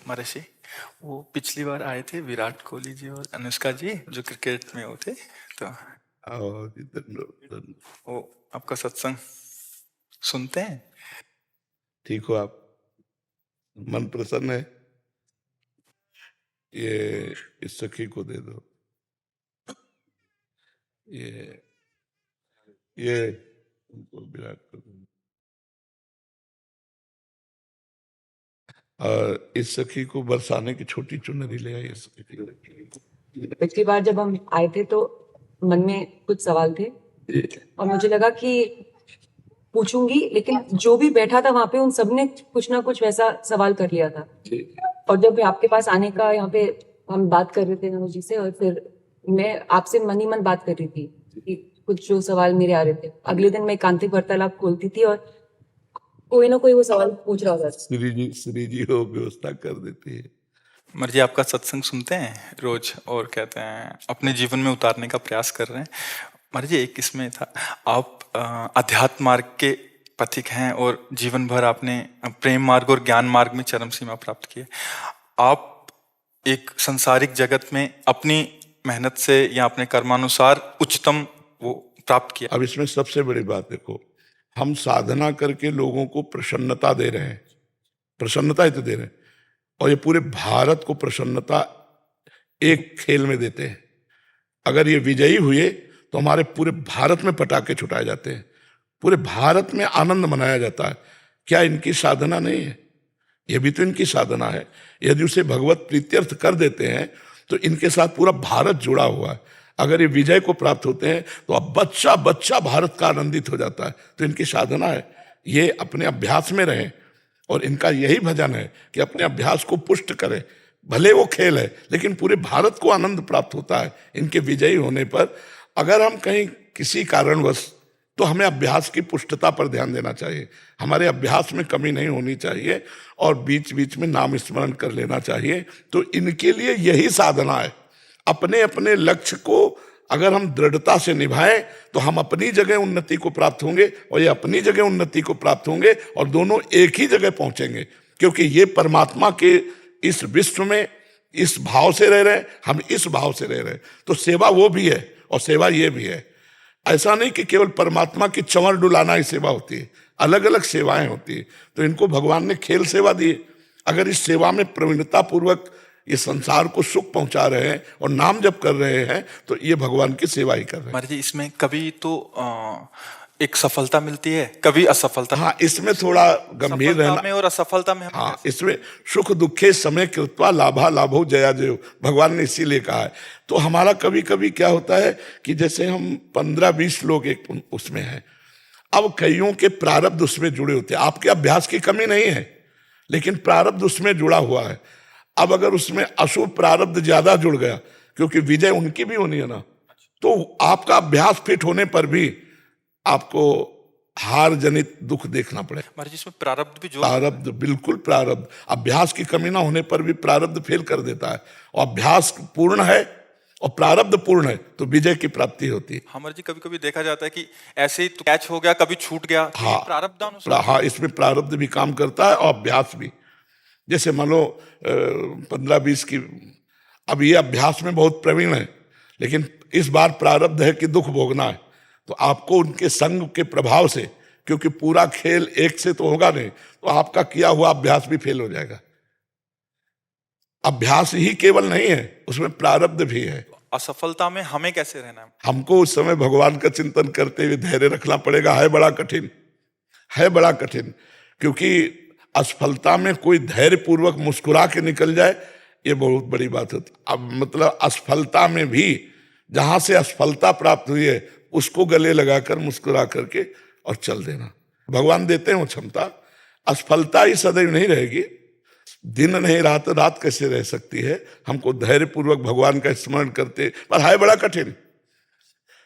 महर्षि, वो पिछली बार आए थे विराट कोहली जी और अनुष्का जी जो क्रिकेट में वो थे, तो आओ जी, धन्यवाद। वो आपका सत्संग सुनते हैं। ठीक हो आप? मन प्रसन्न है? ये इस सखी को दे दो। ये उनको विराट को दो। और इस सखी को बरसाने की छोटी चुनरी ले आई। पिछली बार जब हम आए थे तो मन में कुछ सवाल थे और मुझे लगा कि पूछूंगी, लेकिन जो भी बैठा था वहां पे उन सब ने कुछ ना कुछ वैसा सवाल कर लिया था। और जब आपके पास आने का यहाँ पे हम बात कर रहे थे नमो जी से, और फिर मैं आपसे मन ही मन बात कर रही थी कि कुछ जो सवाल मेरे आ रहे थे। अगले दिन मैं एकांतिक वार्तालाप खोलती थी और कोई ना कोई वो सवाल पूछ रहा था। श्री जी हो व्यवस्था कर देती है। मर्जी आपका सत्संग सुनते हैं रोज और कहते हैं अपने जीवन में उतारने का प्रयास कर रहे हैं। मर्जी एक इसमें था, आप अध्यात्म मार्ग के पथिक हैं और जीवन भर आपने प्रेम मार्ग और ज्ञान मार्ग में चरम सीमा प्राप्त की है। आप एक संसारिक जगत में अपनी मेहनत से या अपने कर्मानुसार उच्चतम वो प्राप्त किया। अब इसमें सबसे बड़ी बात देखो, हम साधना करके लोगों को प्रसन्नता दे रहे हैं, प्रसन्नता ही तो दे रहे हैं, और ये पूरे भारत को प्रसन्नता एक खेल में देते हैं। अगर ये विजयी हुए तो हमारे पूरे भारत में पटाखे छुटाए जाते हैं, पूरे भारत में आनंद मनाया जाता है। क्या इनकी साधना नहीं है? ये भी तो इनकी साधना है। यदि उसे भगवत प्रीत्यर्थ कर देते हैं तो इनके साथ पूरा भारत जुड़ा हुआ है। अगर ये विजय को प्राप्त होते हैं तो अब बच्चा बच्चा भारत का आनंदित हो जाता है। तो इनकी साधना है, ये अपने अभ्यास में रहें, और इनका यही भजन है कि अपने अभ्यास को पुष्ट करें। भले वो खेल है लेकिन पूरे भारत को आनंद प्राप्त होता है इनके विजयी होने पर। अगर हम कहीं किसी कारणवश, तो हमें अभ्यास की पुष्टता पर ध्यान देना चाहिए। हमारे अभ्यास में कमी नहीं होनी चाहिए और बीच बीच में नाम स्मरण कर लेना चाहिए। तो इनके लिए यही साधना है। अपने अपने लक्ष्य को अगर हम दृढ़ता से निभाएं तो हम अपनी जगह उन्नति को प्राप्त होंगे और ये अपनी जगह उन्नति को प्राप्त होंगे, और दोनों एक ही जगह पहुंचेंगे। क्योंकि ये परमात्मा के इस विश्व में इस भाव से रह रहे हैं, हम इस भाव से रह रहे हैं। तो सेवा वो भी है और सेवा ये भी है। ऐसा नहीं कि केवल परमात्मा की चंवर डुलाना ही सेवा होती है, अलग अलग सेवाएं होती है। तो इनको भगवान ने खेल सेवा दी। अगर इस सेवा में प्रवीणता पूर्वक ये संसार को सुख पहुंचा रहे हैं और नाम जप कर रहे हैं तो ये भगवान की सेवा ही कर रहे हैं। महाराज जी, इसमें कभी तो एक सफलता मिलती है, कभी असफलता। हाँ, इसमें थोड़ा गंभीर रहना में और असफलता में हाँ, इसमें सुख दुखे समय कृत्वा लाभा लाभो जया जयो, भगवान ने इसीलिए कहा है। तो हमारा कभी कभी क्या होता है कि जैसे हम 15-20 लोग एक उसमें हैं, अब कईयों के प्रारब्ध उसमें जुड़े होते हैं। आपके अभ्यास की कमी नहीं है लेकिन प्रारब्ध उसमें जुड़ा हुआ है। अब अगर उसमें अशुभ प्रारब्ध ज्यादा जुड़ गया, क्योंकि विजय उनकी भी होनी है ना, तो आपका अभ्यास फिट होने पर भी आपको हार जनित दुख देखना पड़ेगा। महाराज जी, इसमें प्रारब्ध भी जो प्रारब्ध, बिल्कुल प्रारब्ध। अभ्यास की कमी ना होने पर भी प्रारब्ध फेल कर देता है, और अभ्यास पूर्ण है और प्रारब्ध पूर्ण है तो विजय की प्राप्ति होती है। हमारे जी कभी कभी देखा जाता है कि ऐसे ही तो कैच हो गया, कभी छूट गया। हाँ, प्रारब्धानुसार हाँ, इसमें प्रारब्ध भी काम करता है और अभ्यास भी। जैसे मान लो 15-20 की, अब ये अभ्यास में बहुत प्रवीण है लेकिन इस बार प्रारब्ध है कि दुख भोगना है, तो आपको उनके संग के प्रभाव से, क्योंकि पूरा खेल एक से तो होगा नहीं, तो आपका किया हुआ अभ्यास भी फेल हो जाएगा। अभ्यास ही केवल नहीं है, उसमें प्रारब्ध भी है। असफलता में हमें कैसे रहना है? हमको उस समय भगवान का चिंतन करते हुए धैर्य रखना पड़ेगा। है बड़ा कठिन, है बड़ा कठिन, क्योंकि असफलता में कोई धैर्य पूर्वक मुस्कुरा के निकल जाए, ये बहुत बड़ी बात होती। अब मतलब असफलता में भी जहां से असफलता प्राप्त हुई है उसको गले लगाकर मुस्कुरा करके और चल देना। भगवान देते हैं वो क्षमता। असफलता ही सदैव नहीं रहेगी, दिन नहीं रात, रात कैसे रह सकती है। हमको धैर्य पूर्वक भगवान का स्मरण करते, पर है बड़ा कठिन,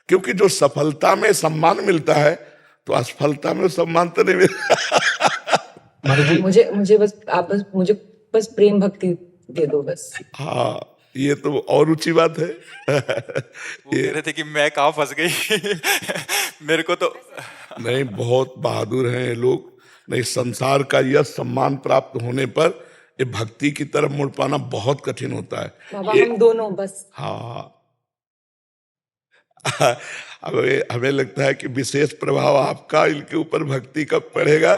क्योंकि जो सफलता में सम्मान मिलता है तो असफलता में सम्मान तो नहीं मिलता। मुझे बस आप मुझे बस प्रेम भक्ति दे दो बस। हाँ, ये तो और ऊंची बात है। वो कह रहे थे कि मैं कहाँ फंस गई। मेरे को तो नहीं, बहुत बहादुर हैं ये लोग। नहीं, संसार का यह सम्मान प्राप्त होने पर ये भक्ति की तरफ मुड़ पाना बहुत कठिन होता है। बाबा ये हम दोनों बस हाँ हमें लगता है कि विशेष प्रभाव आपका इनके ऊपर भक्ति कब पड़ेगा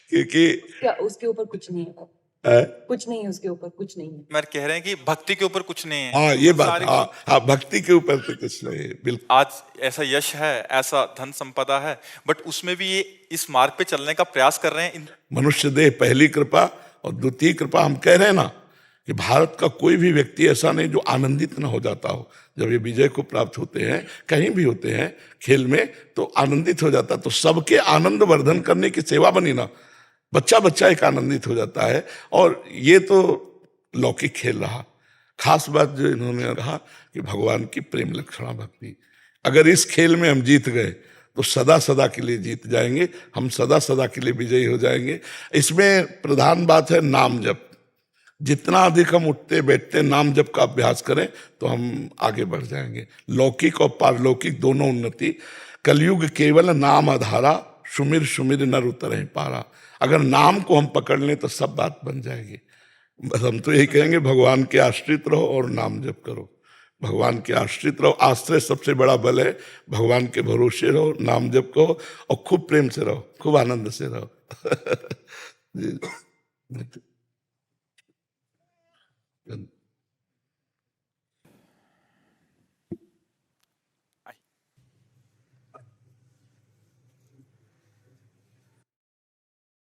क्योंकि क्या उसके ऊपर कुछ नहीं है, अ, कुछ नहीं है उसके ऊपर, कुछ नहीं है। मैं कह रहे हैं कि भक्ति के ऊपर कुछ नहीं है। हाँ ये बात, सारी हाँ हाँ भक्ति के ऊपर तो कुछ नहीं है, बिल्कुल। आज ऐसा यश है, ऐसा धन संपदा है, बट उसमें भी ये इस मार्ग पे चलने का प्रयास कर रहे हैं। मनुष्य देह पहली कृपा और द्वितीय कृपा। हम कह रहे हैं ना कि भारत का कोई भी व्यक्ति ऐसा नहीं जो आनंदित न हो जाता हो जब ये विजय को प्राप्त होते हैं, कहीं भी होते हैं खेल में, तो आनंदित हो जाता। तो सबके आनंद वर्धन करने की सेवा बनी ना, बच्चा बच्चा एक आनंदित हो जाता है। और ये तो लौकिक खेल रहा। खास बात जो इन्होंने कहा कि भगवान की प्रेम लक्षणा भक्ति, अगर इस खेल में हम जीत गए तो सदा सदा के लिए जीत जाएंगे, हम सदा सदा के लिए विजयी हो जाएंगे। इसमें प्रधान बात है नाम जप। जितना अधिक हम उठते बैठते नाम जप का अभ्यास करें तो हम आगे बढ़ जाएंगे। लौकिक और पारलौकिक दोनों उन्नति। कलयुग केवल नाम आधारा, सुमिर सुमिर नर उतरहि पारा। अगर नाम को हम पकड़ लें तो सब बात बन जाएगी। बस हम तो यही कहेंगे, भगवान के आश्रित रहो और नाम जप करो। भगवान के आश्रित रहो, आश्रय सबसे बड़ा बल है। भगवान के भरोसे रहो, नाम जप करो और खूब प्रेम से रहो, खूब आनंद से रहो जी।